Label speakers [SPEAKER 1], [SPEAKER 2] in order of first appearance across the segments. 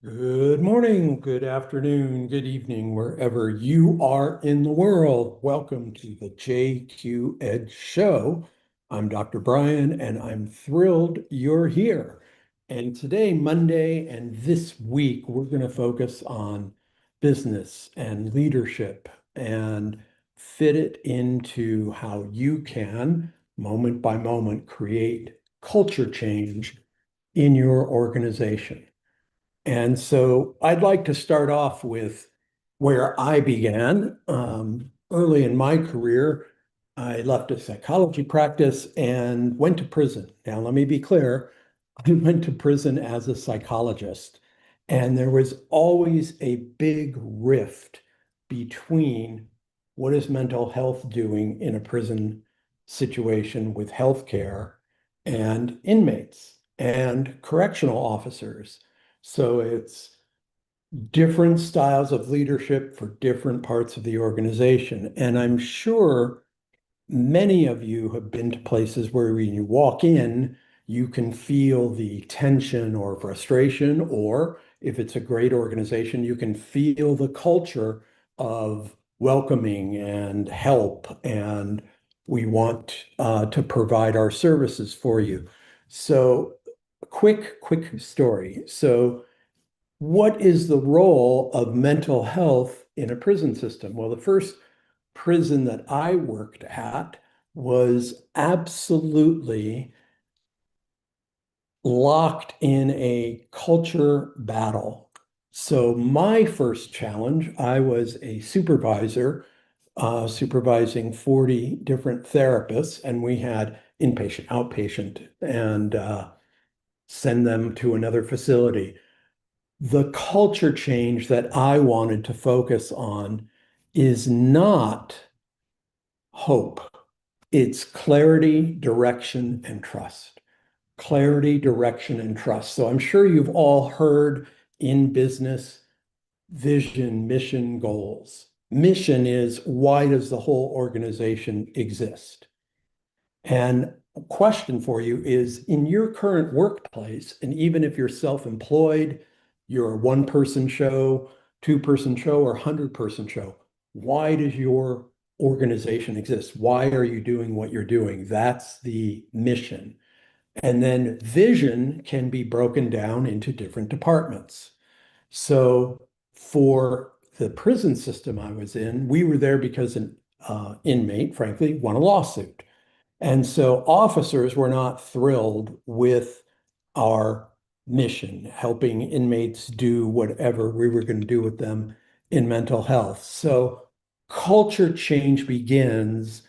[SPEAKER 1] Good morning, good afternoon, good evening, wherever you are in the world. Welcome to the JQ Ed Show. I'm Dr. Brian, and I'm thrilled you're here. And today, Monday, and this week, we're going to focus on business and leadership and fit it into how you can, moment by moment, create culture change in your organization. And so I'd like to start off with where I began. Early in my career, I left a psychology practice and went to prison. Now, let me be clear, I went to prison as a psychologist, and there was always a big rift between what is mental health doing in a prison situation with healthcare and inmates and correctional officers. So it's different styles of leadership for different parts of the organization. And I'm sure many of you have been to places where when you walk in, you can feel the tension or frustration, or if it's a great organization, you can feel the culture of welcoming and help, and we want to provide our services for you. So, quick story. So, what is the role of mental health in a prison system? Well, the first prison that I worked at was absolutely locked in a culture battle. So, my first challenge, I was a supervisor, supervising 40 different therapists, and we had inpatient, outpatient, and send them to another facility. The culture change that I wanted to focus on is not hope. It's clarity, direction, and trust. Clarity, direction, and trust. So I'm sure you've all heard in business vision, mission, goals. Mission is, why does the whole organization exist? And a question for you is, in your current workplace, and even if you're self-employed, you're a one-person show, two-person show, or 100-person show, why does your organization exist? Why are you doing what you're doing? That's the mission. And then vision can be broken down into different departments. So for the prison system I was in, we were there because an inmate, frankly, won a lawsuit. And so officers were not thrilled with our mission, helping inmates do whatever we were going to do with them in mental health. So culture change begins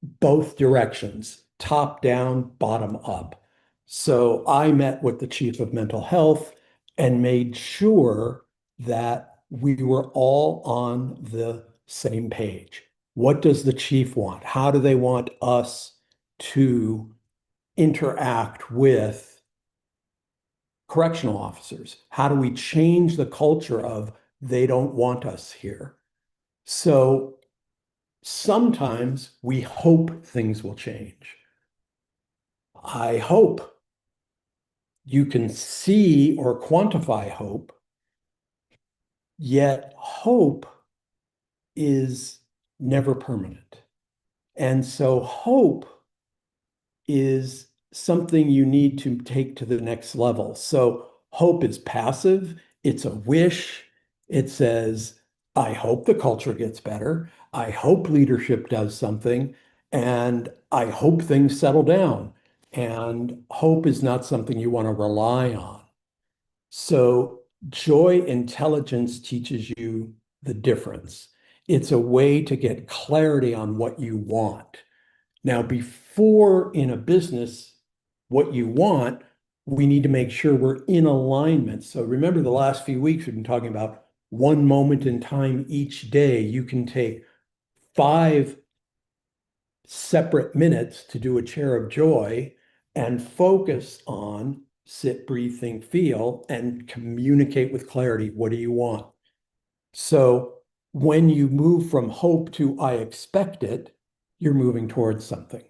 [SPEAKER 1] both directions, top down, bottom up. So I met with the chief of mental health and made sure that we were all on the same page. What does the chief want? How do they want us to interact with correctional officers? How do we change the culture of they don't want us here? So sometimes we hope things will change. I hope you can see or quantify hope, yet hope is never permanent. And so hope is something you need to take to the next level. So hope is passive, it's a wish. It says, I hope the culture gets better. I hope leadership does something, and I hope things settle down. And hope is not something you want to rely on. So joy intelligence teaches you the difference. It's a way to get clarity on what you want. Now, before in a business, what you want, we need to make sure we're in alignment. So remember the last few weeks, we've been talking about one moment in time each day. You can take 5 separate minutes to do a chair of joy and focus on sit, breathe, think, feel, and communicate with clarity. What do you want? So when you move from hope to I expect it, you're moving towards something.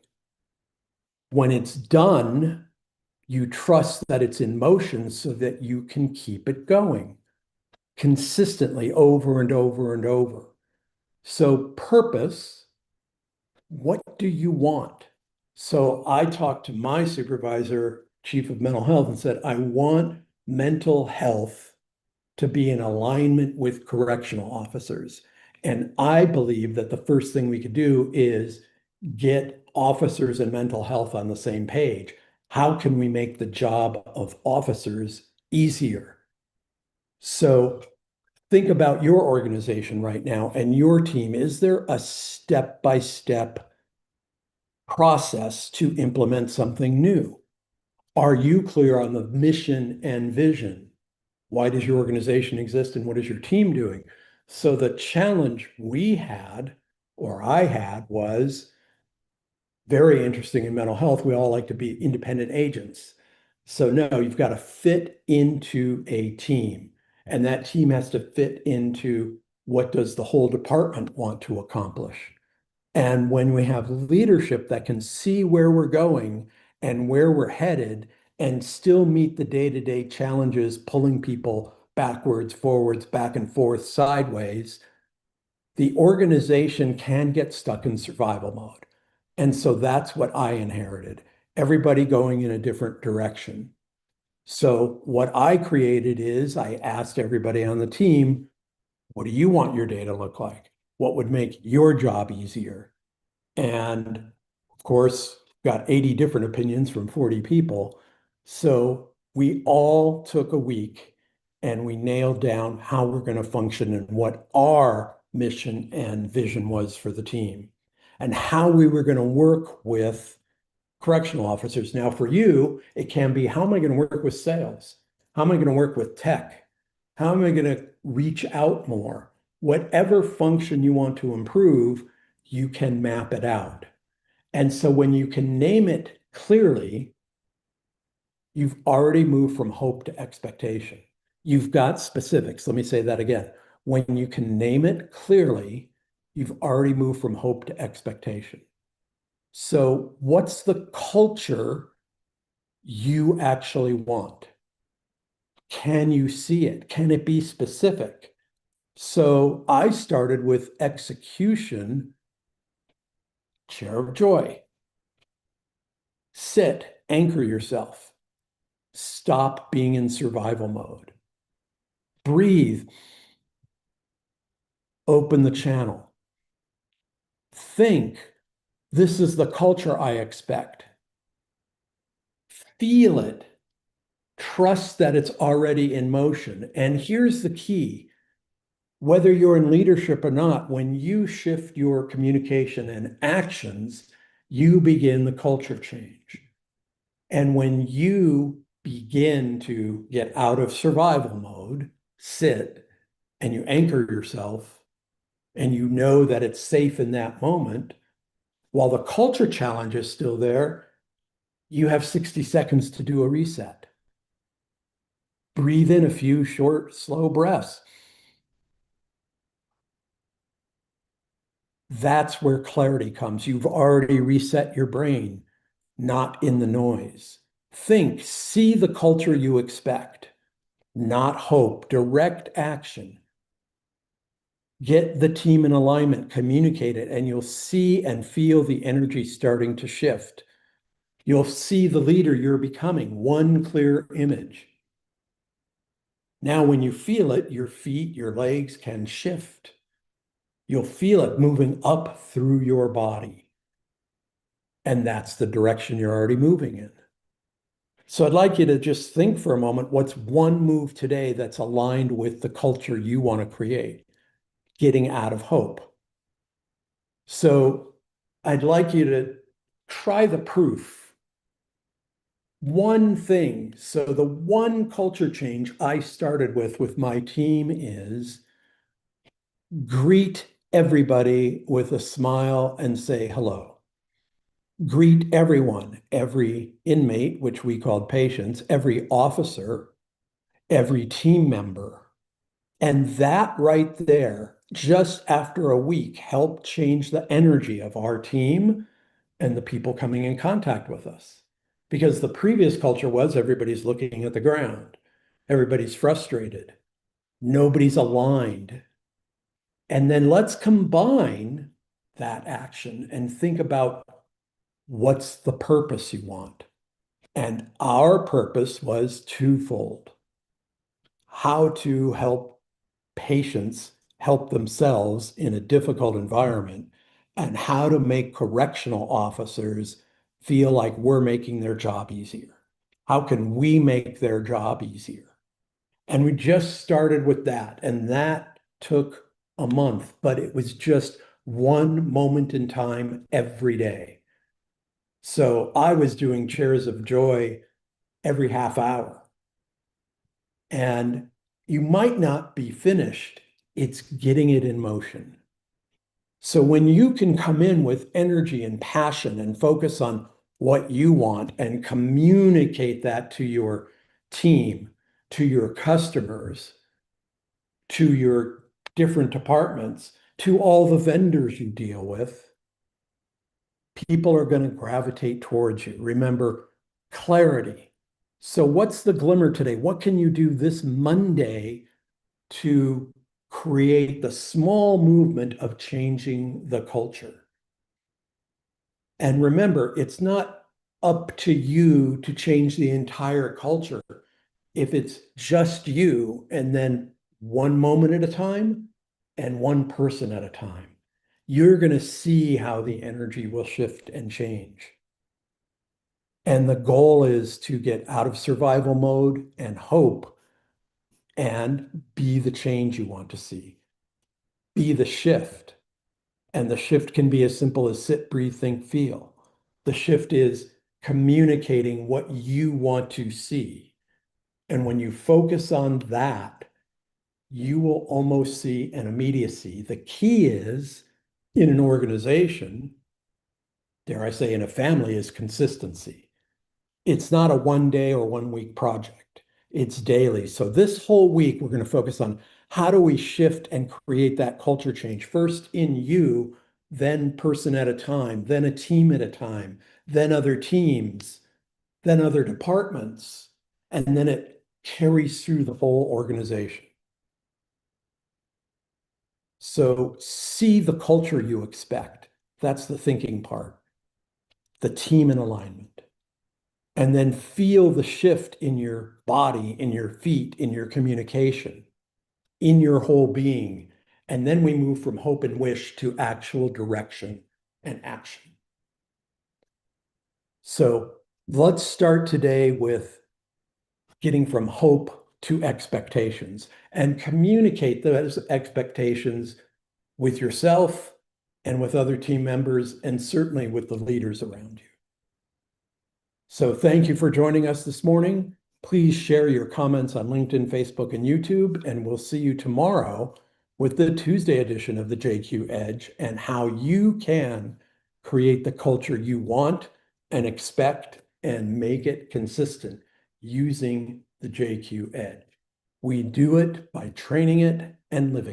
[SPEAKER 1] When it's done, You trust that it's in motion so that you can keep it going consistently over and over and over. So, purpose, what do you want? So, I talked to my supervisor, chief of mental health, and said, I want mental health to be in alignment with correctional officers. And I believe that the first thing we could do is get officers and mental health on the same page. How can we make the job of officers easier? So think about your organization right now and your team. Is there a step-by-step process to implement something new? Are you clear on the mission and vision? Why does your organization exist and what is your team doing? So the challenge we had, or I had, was very interesting in mental health. We all like to be independent agents. So no, you've got to fit into a team, and that team has to fit into what does the whole department want to accomplish. And when we have leadership that can see where we're going and where we're headed and still meet the day-to-day challenges, pulling people backwards, forwards, back and forth, sideways, the organization can get stuck in survival mode. And so that's what I inherited, everybody going in a different direction. So what I created is I asked everybody on the team, what do you want your day to look like? What would make your job easier? And of course, got 80 different opinions from 40 people. So we all took a week and we nailed down how we're going to function and what our mission and vision was for the team and how we were going to work with correctional officers. Now, for you, it can be how am I going to work with sales? How am I going to work with tech? How am I going to reach out more? Whatever function you want to improve, you can map it out. And so when you can name it clearly, you've already moved from hope to expectation. You've got specifics. Let me say that again. When you can name it clearly, you've already moved from hope to expectation. So, what's the culture you actually want? Can you see it? Can it be specific? So, I started with execution, chair of joy. Sit, anchor yourself. Stop being in survival mode. Breathe, open the channel. Think, this is the culture I expect. Feel it. Trust that it's already in motion. And here's the key. Whether you're in leadership or not, when you shift your communication and actions, you begin the culture change. And when you begin to get out of survival mode, sit, and you anchor yourself, and you know that it's safe in that moment, while the culture challenge is still there, you have 60 seconds to do a reset. Breathe in a few short, slow breaths. That's where clarity comes. You've already reset your brain, not in the noise. Think, see the culture you expect, not hope, direct action. Get the team in alignment, communicate it, and you'll see and feel the energy starting to shift. You'll see the leader you're becoming, one clear image. Now, when you feel it, your feet, your legs can shift. You'll feel it moving up through your body. And that's the direction you're already moving in. So I'd like you to just think for a moment, what's one move today that's aligned with the culture you want to create? Getting out of hope. So I'd like you to try the proof. One thing. So the one culture change I started with my team is greet everybody with a smile and say hello. Greet everyone, every inmate, which we called patients, every officer, every team member. And that right there, just after a week, helped change the energy of our team and the people coming in contact with us. because the previous culture was everybody's looking at the ground, everybody's frustrated, nobody's aligned. And then let's combine that action and think about what's the purpose you want. And our purpose was twofold: how to help patients help themselves in a difficult environment, and how to make correctional officers feel like we're making their job easier. How can we make their job easier? And we just started with that, and that took a month, but it was just one moment in time every day. So I was doing chairs of joy every half hour. And you might not be finished, it's getting it in motion. So when you can come in with energy and passion and focus on what you want and communicate that to your team, to your customers, to your different departments, to all the vendors you deal with, people are going to gravitate towards you. Remember, clarity. So what's the glimmer today? What can you do this Monday to create the small movement of changing the culture? And remember, it's not up to you to change the entire culture. If it's just you, and then one moment at a time and one person at a time, you're going to see how the energy will shift and change. And the goal is to get out of survival mode and hope and be the change you want to see. Be the shift. And the shift can be as simple as sit, breathe, think, feel. The shift is communicating what you want to see. And when you focus on that, you will almost see an immediacy. The key is in an organization, dare I say in a family, is consistency. It's not a 1 day or 1 week project. It's daily. So this whole week, we're going to focus on how do we shift and create that culture change first in you, then person at a time, then a team at a time, then other teams, then other departments, and then it carries through the whole organization. So see the culture you expect. That's the thinking part, the team in alignment. And then feel the shift in your body, in your feet, in your communication, in your whole being. And then we move from hope and wish to actual direction and action. So let's start today with getting from hope to expectations and communicate those expectations with yourself and with other team members, and certainly with the leaders around you. So thank you for joining us this morning. Please share your comments on LinkedIn, Facebook, and YouTube, and we'll see you tomorrow with the Tuesday edition of the JQ Edge and how you can create the culture you want and expect and make it consistent using the JQ Edge. We do it by training it and living